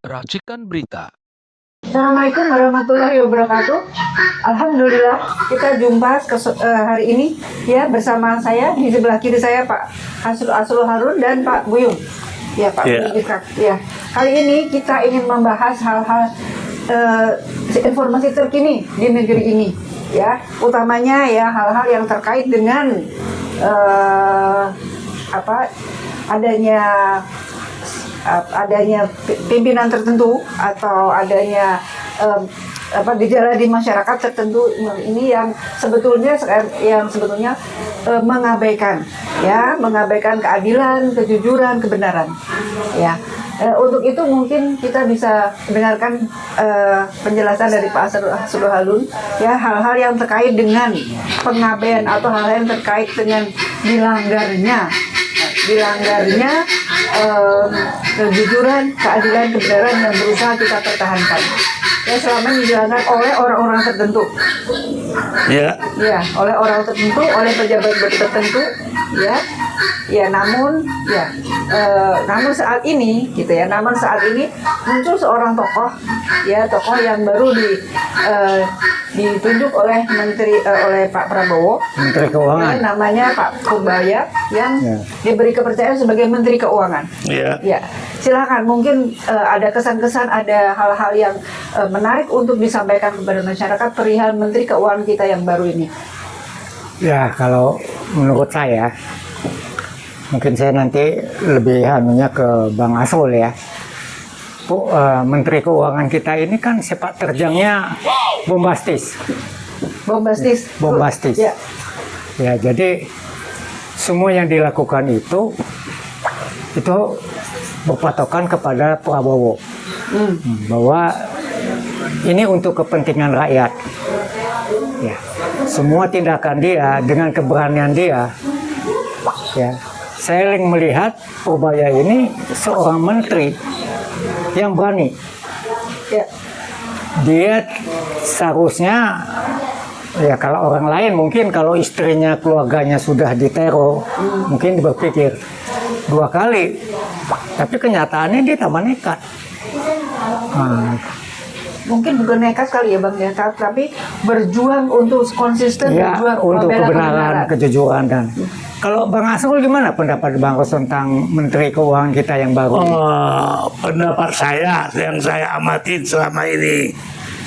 Racikan Berita. Assalamualaikum warahmatullahi wabarakatuh. Alhamdulillah kita jumpa hari ini ya bersama saya di sebelah kiri saya Pak Asrul Harun dan Pak Buyung. Ya Pak Buyung Ikrak. Ya. Kali ini kita ingin membahas hal-hal informasi terkini di negeri ini ya, utamanya ya hal-hal yang terkait dengan adanya pimpinan tertentu atau adanya gejala di masyarakat tertentu ini yang sebetulnya mengabaikan keadilan, kejujuran, kebenaran ya. Untuk itu mungkin kita bisa dengarkan penjelasan dari Pak Asrul Harun ya, hal-hal yang terkait dengan pengabaian atau hal-hal yang terkait dengan dilanggarnya kejujuran, keadilan, kebenaran yang berusaha kita pertahankan. Ya, selama dijalankan oleh orang-orang tertentu. Ya, oleh orang tertentu, oleh pejabat tertentu, ya. Ya, namun saat ini gitu ya. Namun saat ini muncul seorang tokoh yang baru ditunjuk oleh Pak Prabowo, Menteri Keuangan. Namanya Pak Purbaya yang diberi kepercayaan sebagai Menteri Keuangan. Ya, silakan mungkin ada kesan-kesan, ada hal-hal yang menarik untuk disampaikan kepada masyarakat perihal Menteri Keuangan kita yang baru ini. Ya, kalau menurut saya, mungkin saya nanti lebih ke Bang Asrul ya. Menteri Keuangan kita ini kan sepak terjangnya bombastis. Ya. Ya, jadi semua yang dilakukan itu berpatokan kepada Prabowo, bahwa ini untuk kepentingan rakyat. Ya, semua tindakan dia dengan keberanian dia. Ya, saya sering melihat Purbaya ini seorang menteri yang berani. Ya. Dia seharusnya, ya kalau orang lain mungkin kalau istrinya, keluarganya sudah diteror, mungkin berpikir 2 kali. Tapi kenyataannya dia tambah nekat. Mungkin bukan nekat kali ya Bang ya, tapi berjuang untuk konsisten, ya, berjuang untuk kebenaran, kejujuran. Dan kalau Bang Asrul gimana pendapat Bang Ros tentang Menteri Keuangan kita yang baru? Pendapat saya yang saya amati selama ini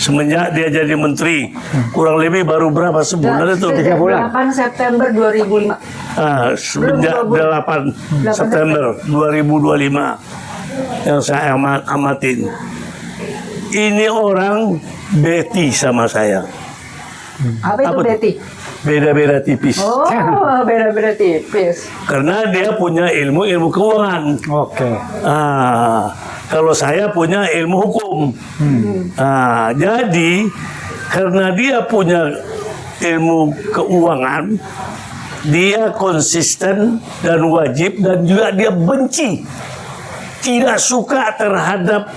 semenjak dia jadi menteri, kurang lebih baru berapa sebulan itu? 3 bulan. 8 September 2005. Semenjak 8 September 2025 yang saya amatin. Ini orang beti sama saya. Apa itu beti? Beda-beda tipis. Oh, beda-beda tipis. Karena dia punya ilmu keuangan. Oke. Kalau saya punya ilmu hukum. Jadi karena dia punya ilmu keuangan, dia konsisten dan wajib, dan juga dia benci, tidak suka terhadap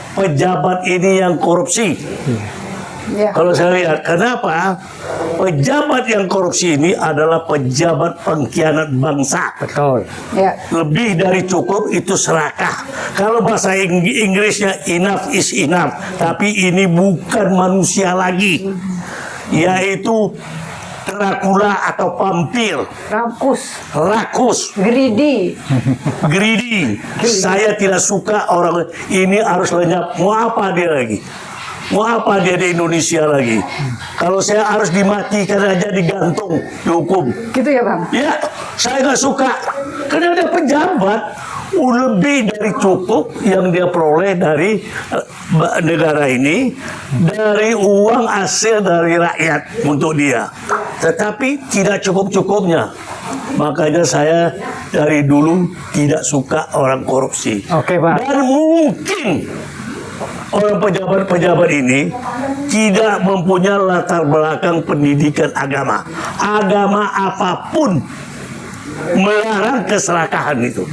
pejabat ini yang korupsi. Ya. Kalau saya lihat, kenapa pejabat yang korupsi ini adalah pejabat pengkhianat bangsa. Betul. Ya. Lebih dari cukup itu serakah. Kalau bahasa Inggrisnya enough is enough, tapi ini bukan manusia lagi, yaitu Dracula atau vampir. Rakus. Greedy. Saya tidak suka orang ini, harus lenyap. Mau apa dia lagi? Mau apa dia di Indonesia lagi? Kalau saya harus dimatikan aja, digantung, dihukum. Gitu ya Bang? Ya, saya nggak suka. Karena ada pejabat lebih dari cukup yang dia peroleh dari negara ini, dari uang hasil dari rakyat untuk dia. Tetapi tidak cukup-cukupnya. Makanya saya dari dulu tidak suka orang korupsi. Oke, Pak. Dan mungkin orang pejabat-pejabat ini tidak mempunyai latar belakang pendidikan agama. Agama apapun melarang keserakahan itu.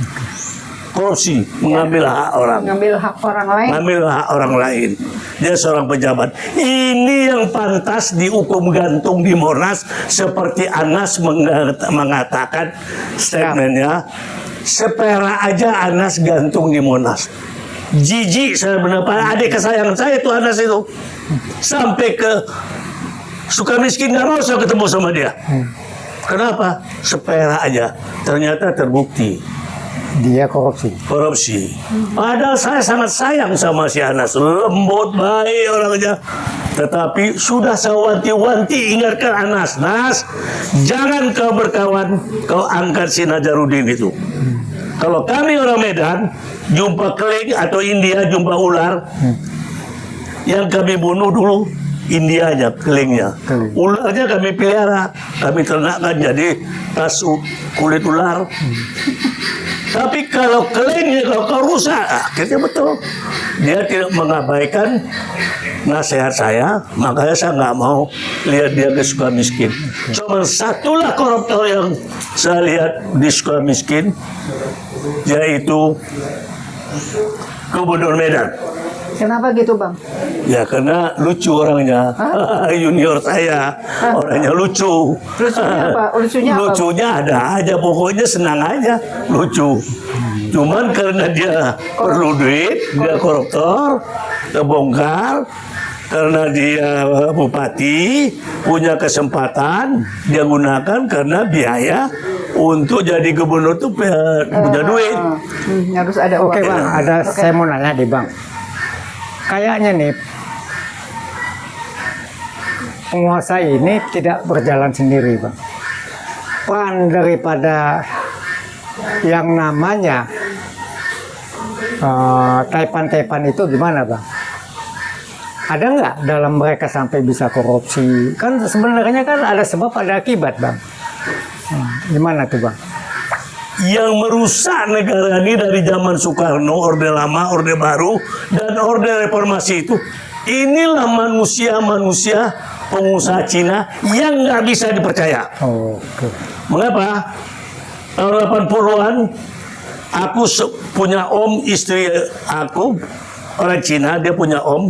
Korupsi, mengambil hak orang. Mengambil hak orang lain. Dia seorang pejabat. Ini yang pantas dihukum gantung di Monas, seperti Anas mengatakan statementnya, sepera aja Anas gantung di Monas. jijik saya benar. Adik kesayangan saya itu Anas itu. Sampai ke Sukamiskin nggak mau saya ketemu sama dia. Kenapa? Sepera aja. Ternyata terbukti Dia korupsi. korupsi. Padahal saya sangat sayang sama si Anas, lembut, baik orangnya. Tetapi sudah saya wanti-wanti ingatkan Anas, Nas, jangan kau berkawan, kau angkat si Najarudin itu. Kalau kami orang Medan, jumpa keling atau India, jumpa ular, yang kami bunuh dulu Indianya, kelingnya. Keling. Ularnya kami pelihara, kami ternakkan jadi tas kulit ular. Tapi kalau kelingnya kalau rusak, akhirnya betul. Dia tidak mengabaikan nasihat saya, makanya saya nggak mau lihat dia ke Sukamiskin. Cuma satulah koruptor yang saya lihat di Sukamiskin, yaitu Gubernur Medan. Kenapa gitu Bang? Ya karena lucu orangnya. Junior saya orangnya lucu. Lucunya apa? Lucunya apa? Lucunya ada aja, pokoknya senang aja, lucu. Cuman karena dia perlu duit, dia koruptor, terbongkar. Karena dia bupati, punya kesempatan, dia gunakan karena biaya untuk jadi gubernur itu punya duit. Harus ada uang. Oke Bang, saya mau nanya deh Bang. Kayaknya nih penguasa ini tidak berjalan sendiri Bang. Peran daripada yang namanya Taipan itu gimana Bang? Ada nggak dalam mereka sampai bisa korupsi? Kan sebenarnya kan ada sebab ada akibat Bang. Gimana tuh Bang? Yang merusak negara ini dari zaman Soekarno, Orde Lama, Orde Baru, dan Orde Reformasi itu, inilah manusia-manusia pengusaha Cina yang nggak bisa dipercaya. Oke. Mengapa? Tahun 80-an, aku punya om, istri aku, orang Cina, dia punya om.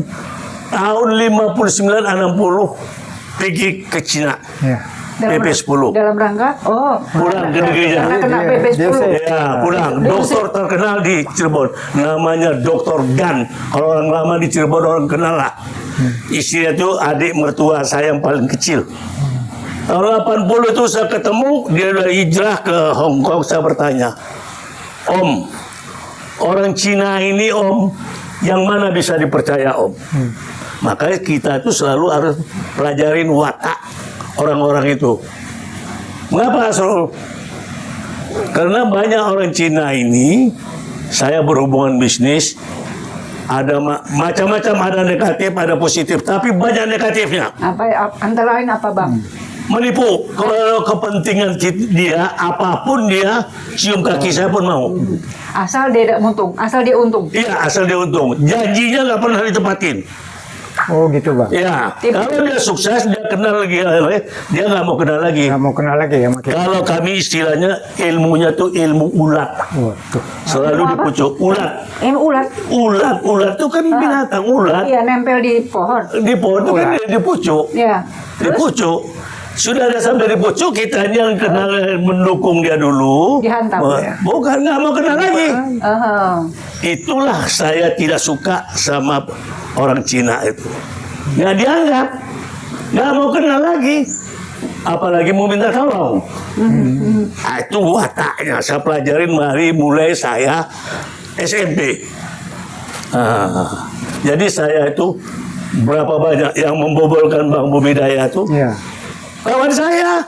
Tahun 59-60 pergi ke Cina. Ya. PP 10. Dalam rangka? Oh. Pulang ke negerinya. Karena kena PP 10. Ya, pulang. Dokter terkenal di Cirebon. Namanya Dokter Gan. Kalau orang lama di Cirebon orang kenal lah. Istrinya itu adik mertua saya yang paling kecil. Tahun 80 itu saya ketemu, dia udah hijrah ke Hong Kong. Saya bertanya, Om, orang Cina ini Om, yang mana bisa dipercaya Om? Makanya kita itu selalu harus pelajarin watak orang-orang itu. Mengapa Asrul? Karena banyak orang Cina ini, saya berhubungan bisnis, ada macam-macam, ada negatif, ada positif, tapi banyak negatifnya. Antara lain apa Bang? Menipu. Kalau kepentingan dia, apapun dia, cium kaki saya pun mau. Asal dia tidak untung, asal dia untung. Iya, asal dia untung. Janjinya nggak pernah ditepatin. Oh gitu Bang. Ya, kalau dia sukses, dia kenal lagi, dia nggak mau kenal lagi. Nggak mau kenal lagi ya makin. Kalau kami istilahnya ilmunya tuh ilmu ulat. Waduh. Selalu Ilmu apa? dipucuk. Ulat. Ulat. Ulat itu kan binatang ulat. Iya, nempel di pohon. Di pohon itu kan dipucuk. Iya. Dipucuk. Sudah ada sampai dipucuk, kita yang kenal mendukung dia dulu. Dihantam. Bukan, nggak mau kenal lagi. Itulah saya tidak suka sama orang Cina itu. Nggak dianggap, nggak mau kenal lagi, apalagi mau minta tolong. Nah, itu wataknya saya pelajarin mulai saya SMP. Jadi saya itu berapa banyak yang membobolkan Bang Bumidaya itu. Iya. Kawan saya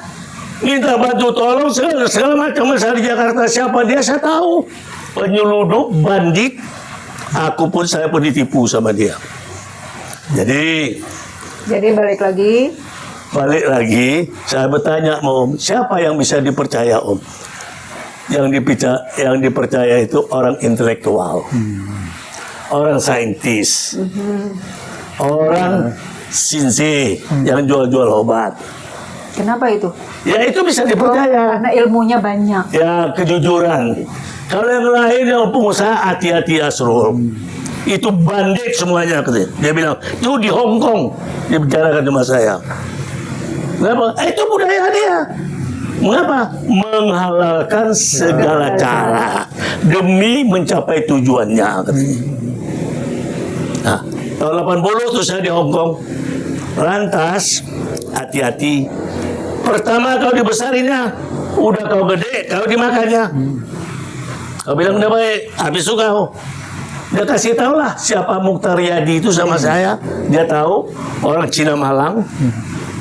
minta bantu tolong segala macam, saya di Jakarta, siapa dia saya tahu, penyelundup, bandit. Saya pun ditipu sama dia. Jadi balik lagi, saya bertanya, Om, siapa yang bisa dipercaya Om? Yang dipercaya itu orang intelektual, orang saintis, orang sinsi yang jual-jual obat. kenapa itu? Ya itu bisa dipercaya. Karena ilmunya banyak. Ya kejujuran. Kalau yang lain yang pengusaha, hati-hati Asrul. Itu bandit semuanya. Dia bilang, itu di Hong Kong. Dia bicarakan sama saya. Kenapa? Itu budaya dia. Mengapa? Menghalalkan segala cara demi mencapai tujuannya. Nah, tahun 80 tuh saya di Hong Kong. Lantas, hati-hati. Pertama kau dibesarinnya, udah kau gede, kau dimakannya. Kau bilang udah baik, habis itu kau. Dia kasih tahu lah siapa Mukhtar Yadi itu sama saya. Dia tahu orang Cina Malang.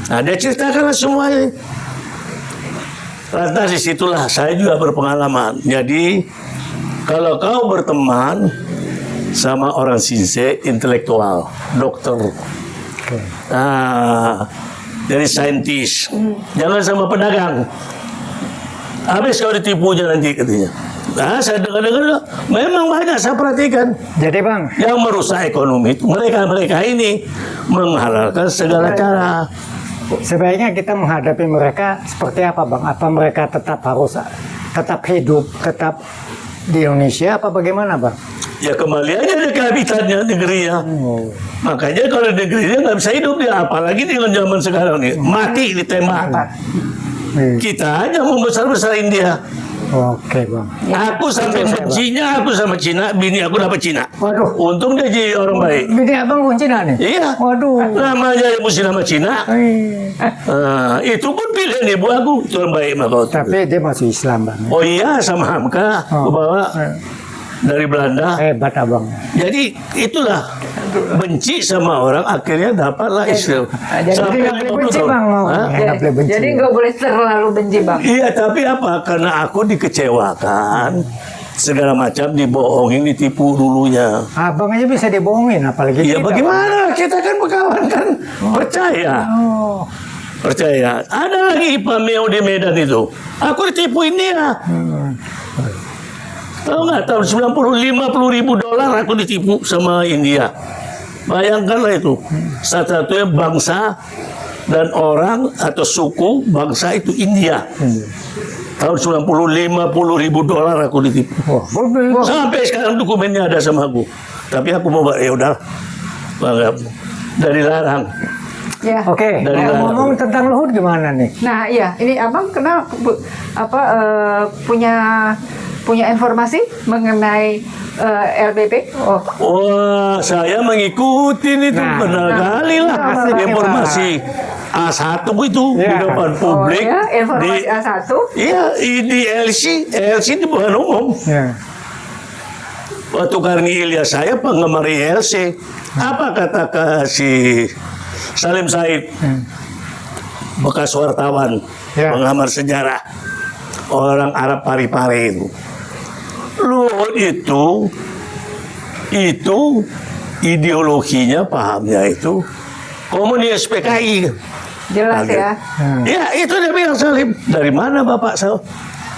Nah, dia ceritakanlah semuanya. Lantas disitulah saya juga berpengalaman. Jadi kalau kau berteman sama orang Sinse, intelektual, dokter, jadi saintis, jangan sama pedagang. Habis kau ditipunya nanti katanya. Nah, saya dengar-dengar memang banyak saya perhatikan. Jadi Bang, Yang merusak ekonomi itu mereka ini menghalalkan segala cara. sebaiknya kita menghadapi mereka seperti apa Bang? Apa mereka tetap harus tetap hidup, tetap di Indonesia apa bagaimana Bang? Ya kembali aja dia ke habitatnya, negerinya. Makanya kalau negerinya nggak bisa hidup dia, apalagi dengan zaman sekarang nih, mati ditembak. Kita aja membesar-besarin dia. Oke Bang. Aku sampai bencinya aku sama Cina, bini aku dapat Cina. Waduh. Untung dia jadi orang baik. Bini Abang kunci nih? Iya. Waduh. Namanya mesti nama Cina. Itu pun pilihan ibu aku, itu orang baik mah kau. Tapi dia masih Islam Bang. Oh iya, sama Hamka, aku bawa dari Belanda. Hebat Abang. Jadi itulah benci sama orang akhirnya dapatlah Islam. Jadi nggak boleh benci Bang. Nggak boleh benci. Jadi nggak boleh terlalu benci Bang. Iya, tapi apa? Karena aku dikecewakan, segala macam dibohongin, ditipu dulunya. Abang aja bisa dibohongin, apalagi Iya, kita. bagaimana? Kita kan berkawan kan, percaya. Oh. Percaya. Ada lagi Pameo di Medan itu. Aku ditipuin dia. Tahu nggak, tahun 90, $50.000 aku ditipu sama India. Bayangkanlah itu. Satu-satunya bangsa dan orang atau suku bangsa itu India. Tahun 90, $50.000 aku ditipu. Sampai sekarang dokumennya ada sama aku. Tapi aku mau, ya udah, dari larang. Ya. Oke, ngomong tentang Luhut gimana nih? Nah, iya, ini Abang kenal punya informasi mengenai LBP? Oh. Wah, saya mengikuti itu benar kali lah informasi A1 itu di depan publik. Oh, ya? Informasi A1? Iya, di LC itu bukan umum. Ya. Waktu Karni Ilyas saya penggemar ILC. Apa kata si Salim Said, bekas wartawan, pengamat sejarah, orang Arab Parepare itu. Luhut itu ideologinya, pahamnya itu komunis PKI. Jelas ya. Ya, itu dia bilang Salim. Dari mana Bapak?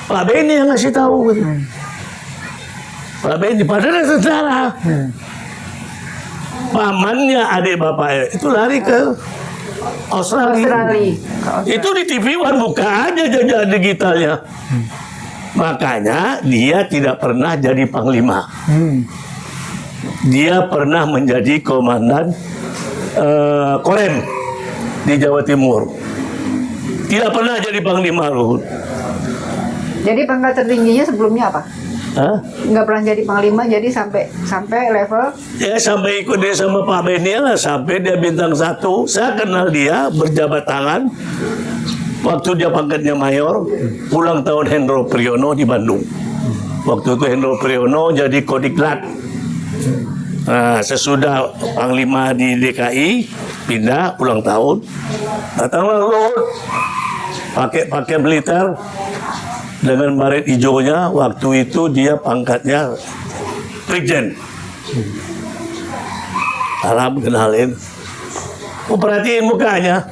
Pak Beni yang ngasih tahu. Pak Beni padahal tentara. Pamannya adik bapaknya itu lari ke Australia. Itu di TV One, buka aja jejak digitalnya. Makanya dia tidak pernah jadi panglima. Dia pernah menjadi komandan Korem di Jawa Timur. Tidak pernah jadi panglima Luhut. Jadi pangkat tertingginya sebelumnya apa? Nggak pernah jadi panglima, jadi sampai level? Ya sampai ikut dia sama Pak Beni lah, sampai dia bintang 1. Saya kenal dia berjabat tangan waktu dia pangkatnya mayor, ulang tahun Hendro Priyono di Bandung. Waktu itu Hendro Priyono jadi Kodiklat. Nah, sesudah panglima di DKI pindah ulang tahun, datanglah Luhut pakai militer dengan baret hijaunya. Waktu itu dia pangkatnya Brigjen. Salam, kenalin. Aku perhatiin mukanya.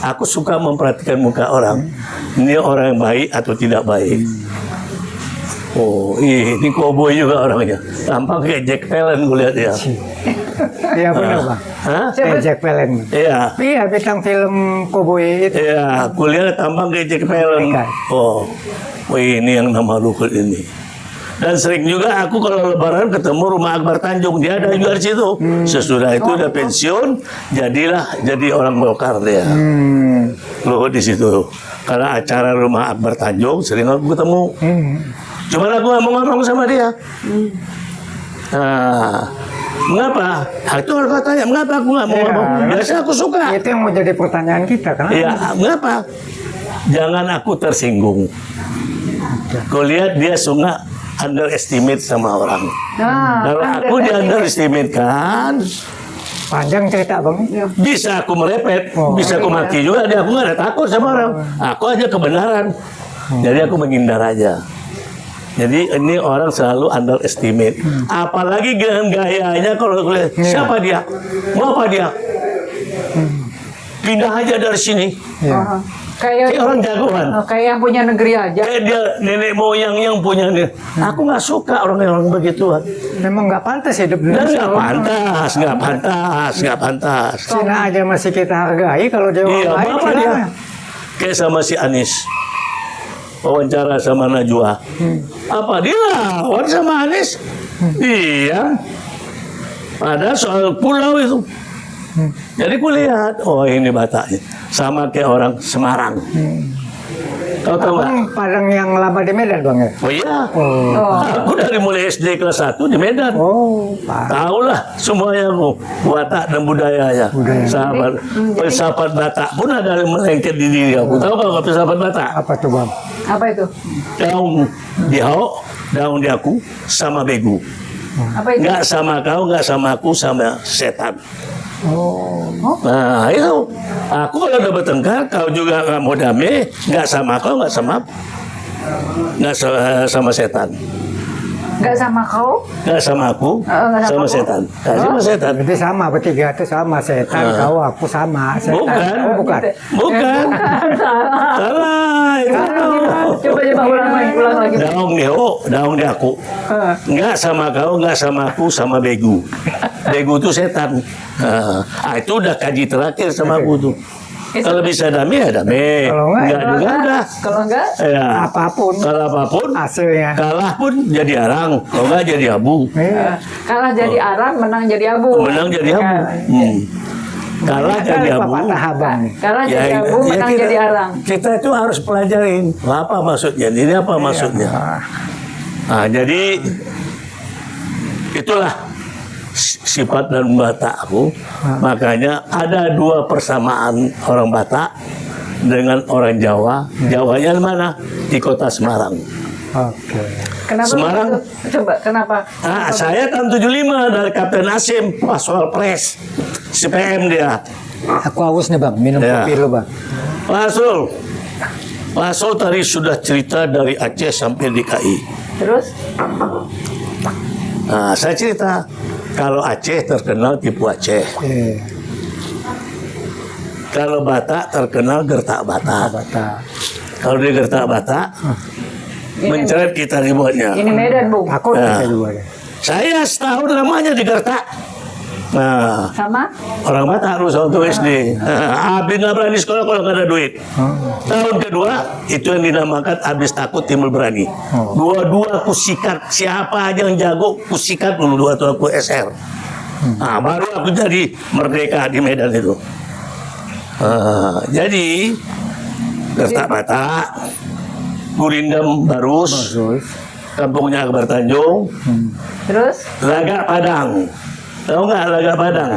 Aku suka memperhatikan muka orang. Ini orang yang baik atau tidak baik. Oh, ini koboi juga orangnya. Tampak kayak Jack Palance gue lihat ya. Iya benar Bang. Kayak Jack Palance. Iya. Iya, bintang film koboi itu. Iya, aku lihat tampak kayak Jack Palance. Oh, ini yang nama Luhut ini. Dan sering juga aku kalau lebaran ketemu rumah Akbar Tanjung, dia ada juga di situ. Sesudah itu udah pensiun, jadi orang Golkar dia. Luhut di situ. Karena acara rumah Akbar Tanjung sering aku ketemu. Cuman aku nggak mau ngomong sama dia. Nah, mengapa? Itu orang katanya, mengapa aku nggak mau ngomong? Biasa aku suka. Itu yang mau jadi pertanyaan kita, kenapa? Iya, mengapa? Jangan aku tersinggung. Kau lihat dia suka underestimate sama orang. Kalau aku di underestimate kan, Panjang cerita bang. bisa aku merepet, bisa aku maki juga. Dia aku nggak ada takut sama orang. Aku aja kebenaran. Jadi aku menghindar aja. Jadi ini orang selalu underestimate. Apalagi dengan gayanya kalau aku lihat, siapa dia? Mau apa dia? Pindah aja dari sini. Kayak orang jagoan. Kayak yang punya negeri aja. Kayak dia nenek moyang yang punya nih. Aku nggak suka orang begituan. Memang nggak pantas hidup di Dan Indonesia. nggak pantas. Cina aja masih kita hargai, kalau dia orang Iya, lain apa dia? gimana? Kayak sama si Anies. Wawancara sama Najwa. Apa dia lawan sama Anies? Iya. Padahal soal pulau itu. Jadi kulihat, oh ini Bataknya. Sama kayak orang Semarang. Kau tahu nggak? Abang Padang yang lama di Medan bang ya? Oh iya. Oh, Aku dari mulai SD kelas 1 di Medan. Pak. Tahu lah semuanya aku. Watak dan budayanya. Sahabat. Filsafat Batak pun ada yang melengket di diri aku. Tahu nggak filsafat Batak? Apa tuh bang? Apa itu? Daun di hau, daun di aku, sama begu. Apa itu? Nggak sama kau, nggak sama aku, sama setan. Nah itu, aku kalau udah bertengkar, kau juga nggak mau damai, nggak sama kau, nggak sama setan, Nggak sama kau? nggak sama aku, nggak sama sama aku. setan, nggak sama setan. Berarti sama, bertiga itu sama. Setan, kau, aku sama. Setan. Bukan. Oh, bukan. Bukan, salah itu. Coba ulang lagi. Daun di hau, daun di aku. Nggak sama kau, nggak sama aku, sama begu. Begu itu setan. Itu udah kaji terakhir sama aku tuh. Kalau bisa damai ya damai. Kalau enggak, juga udah. Kalau enggak, Ya. Apapun Kalau apapun, hasilnya. kalah pun jadi arang. Kalau enggak jadi abu. Iya. kalah jadi arang, menang jadi abu. Menang jadi abu. Kalah jadi abu. Patah abang nih. Kalah jadi abu, menang kita, jadi arang. kita itu harus pelajarin. Apa maksudnya? Ini apa maksudnya? Nah, jadi itulah sifat dan Batak aku. Makanya ada dua persamaan orang Batak dengan orang Jawa. Jawanya di mana? Di kota Semarang. Oke. Kenapa? Semarang. begitu? Coba, kenapa? Saya tahun 75 dari Kapten Asim, Paswal Pres, CPM dia. Aku haus nih bang, minum Ya. kopi lu bang. Lasul tadi sudah cerita dari Aceh sampai DKI. Terus? Nah, saya cerita kalau Aceh terkenal tipu Aceh. Kalau Batak terkenal gertak Batak. Batak. Kalau di gertak Batak, mencret kita dibuatnya. Ini Medan, Bu. Aku bisa juga ya. Saya setahun lamanya di gertak. Nah, Sama? orang Batak harus waktu SD. Habis nggak berani sekolah kalau nggak ada duit. Tahun kedua itu yang dinamakan habis takut timbul berani. Dua-dua aku sikat, siapa aja yang jago aku sikat dulu, dua tuh aku SR. Nah, baru aku jadi merdeka di Medan itu. Jadi gertak Batak, Gurindam Barus, kampungnya Akbar Tanjung, Terus? Lagak Padang. Tahu nggak Lagak Padang?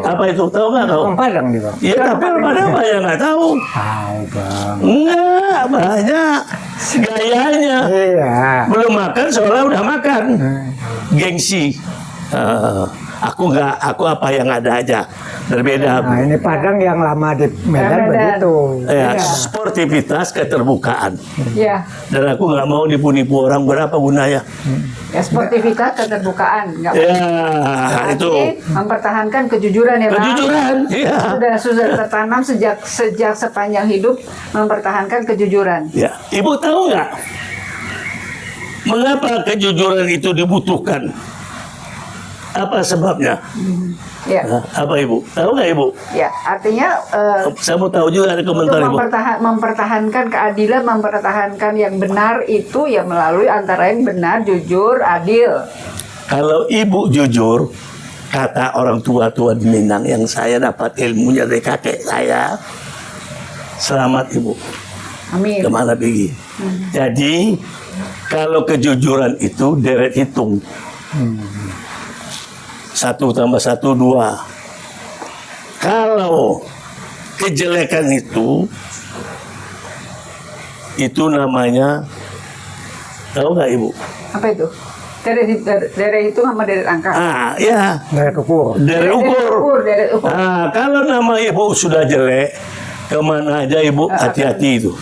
Apa itu? Tahu nggak kau? Orang Padang nih bang. Iya, tapi orang Padang banyak nggak tahu. Tahu bang. Enggak, banyak. Gayanya. Iya. Belum makan, seolah udah makan. Gengsi. Aku nggak, aku apa yang ada aja. Berbeda aku. Nah ini Padang yang lama di Medan Medan. begitu. Ya, sportivitas, keterbukaan. Ya. Dan aku nggak mau nipu-nipu orang, berapa gunanya? Ya, sportivitas, keterbukaan. Nggak Ya, Berarti itu. mempertahankan kejujuran ya, Bang? Kejujuran, iya. Sudah tertanam sejak sepanjang hidup mempertahankan kejujuran. Ya, Ibu tahu nggak mengapa kejujuran itu dibutuhkan? Apa sebabnya? Ya. Apa Ibu? Tahu nggak Ibu? Ya, artinya Saya mau tahu juga, ada komentar untuk Ibu. mempertahankan keadilan, mempertahankan yang benar itu ya melalui antara yang benar, jujur, adil. Kalau Ibu jujur, kata orang tua-tua di Minang yang saya dapat ilmunya dari kakek saya, selamat Ibu. Amin. Kemana pergi? Jadi kalau kejujuran itu deret hitung. 1 tambah 1 2. Kalau kejelekan itu namanya, tahu nggak Ibu? Apa itu? Deret itu sama deret angka. Ya, Deret ukur. deret ukur. Deret ukur. Kalau nama Ibu sudah jelek, kemana aja Ibu hati-hati itu.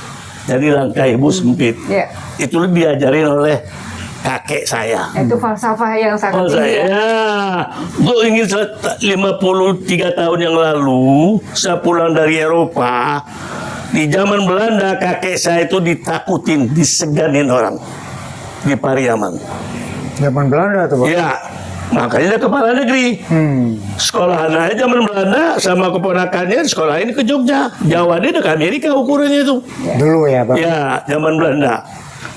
Jadi langkah Ibu sempit. Ya. Itu diajarin oleh kakek saya. Itu falsafah yang sangat tinggi. Saya gue ingin 53 tahun yang lalu saya pulang dari Eropa. Di zaman Belanda kakek saya itu ditakutin, diseganin orang di Pariaman. Zaman Belanda tuh, Pak. Ya, makanya dia kepala negeri. Sekolahan aja zaman Belanda sama keponakannya sekolahin ke Jogja. Jawa dia ke Amerika ukurannya itu. Dulu ya, Bang. Ya, zaman Belanda.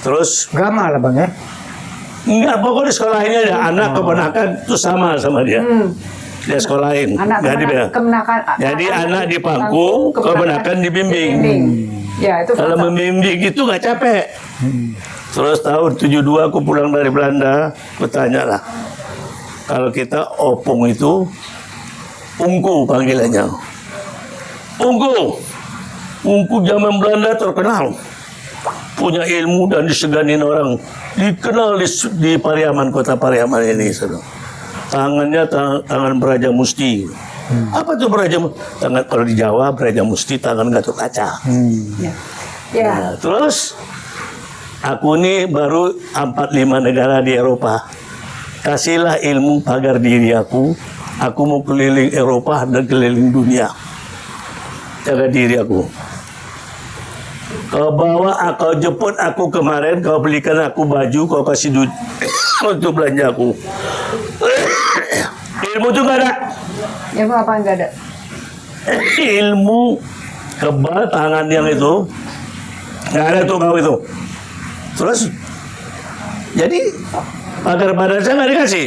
Terus Gama lah, Bang ya. Hmm. enggak, pokoknya sekolahinnya ada anak keponakan itu sama dia. Dia sekolahin. Anak kemenakan. Jadi anak di pangku, keponakan dibimbing. Ya, itu Kalau falsafah. membimbing itu nggak capek. Terus tahun 72 aku pulang dari Belanda, aku tanya lah. Kalau kita opung itu, ungku panggilannya. Ungku. Ungku zaman Belanda terkenal. Punya ilmu dan diseganin orang. Dikenal di Pariaman, kota Pariaman ini. Saudara. Tangannya tangan Braja Musti. Apa tuh Braja Musti? Tangan, kalau di Jawa Braja Musti tangan Gatot Kaca. Ya. Ya. Nah, terus aku ini baru 45 negara di Eropa. Kasihlah ilmu pagar diri aku. Aku mau keliling Eropa dan keliling dunia. Jaga diri aku. Kau bawa, kau jemput aku kemarin, kau belikan aku baju, kau kasih duit untuk belanja aku. Ilmu itu nggak ada. Ilmu apa enggak ada? Ilmu kebal tangan yang itu nggak ada tuh kau itu. Terus jadi pagar badan saya nggak dikasih,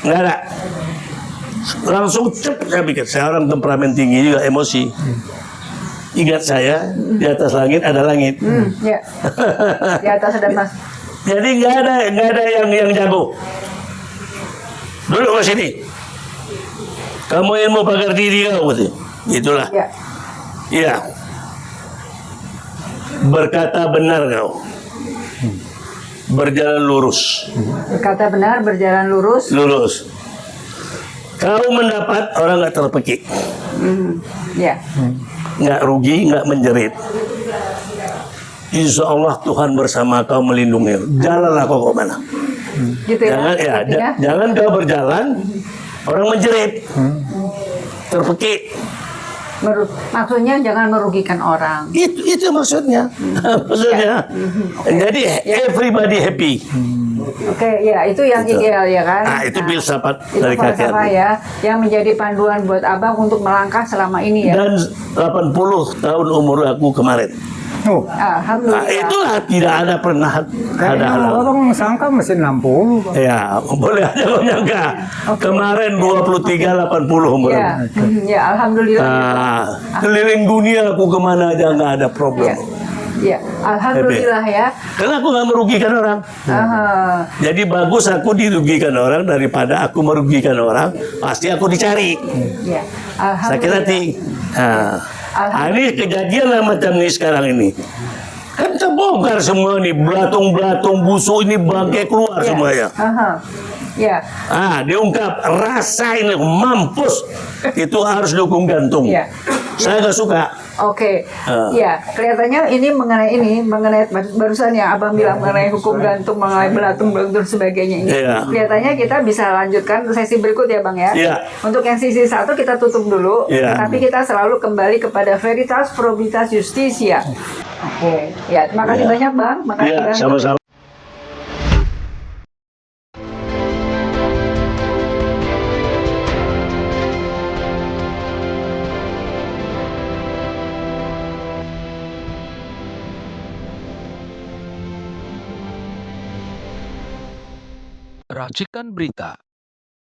nggak ada. Langsung cep saya pikir, saya orang temperamen tinggi juga, emosi. Ingat saya di atas langit ada langit. Ya. Di atas ada mas. Jadi nggak ada yang jago. Duduk ke sini. Kamu ilmu pagar diri kau gitu. Itulah. Ya. Iya. Berkata benar kau. Berjalan lurus. Berkata benar, berjalan lurus. Lurus. Kau mendapat orang nggak terpekik. Ya. Nggak rugi, nggak menjerit. Insya Allah Tuhan bersama kau melindungi. Jalanlah kau ke mana. Gitu ya. Jangan artinya? jangan kau berjalan orang menjerit, terpekik. Maksudnya jangan merugikan orang. Itu maksudnya. Maksudnya. Jadi everybody happy. Oke, ya itu yang ideal ya kan. Nah, itu filsafat itu dari kakek. falsafah ya, yang menjadi panduan buat abang untuk melangkah selama ini ya. Dan 80 tahun umur aku kemarin. Oh, Alhamdulillah. Nah, itulah tidak ada pernah ada kayaknya halang. orang sangka mesin 60, Bang. Ya, boleh aja kau nyangka. Kemarin 23 80 umur Ya, aku. ya alhamdulillah. Nah, keliling dunia aku kemana aja nggak ada problem. Ya, alhamdulillah ya. Karena aku nggak merugikan orang. Aha. Jadi bagus aku dirugikan orang daripada aku merugikan orang. Pasti aku dicari. Ya, Sakit hati. Nah, ini kejadian lah macam ini sekarang ini. Kan terbongkar semua nih, belatung-belatung busuk ini bangkai keluar semuanya. Aha. Ya. Diungkap, rasain mampus. Itu harus dukung gantung. Ya. Saya nggak suka. Oke, ya kelihatannya ini mengenai barusan yang abang bilang mengenai hukum gantung, mengenai belatung dan sebagainya ini. Iya. Kelihatannya kita bisa lanjutkan sesi berikut ya bang ya. Iya. Untuk yang sesi 1 kita tutup dulu, Iya. tapi kita selalu kembali kepada veritas probitas justitia. Oke, ya terima kasih banyak bang. Makasih, Iya, bang. sama-sama. Racikan Berita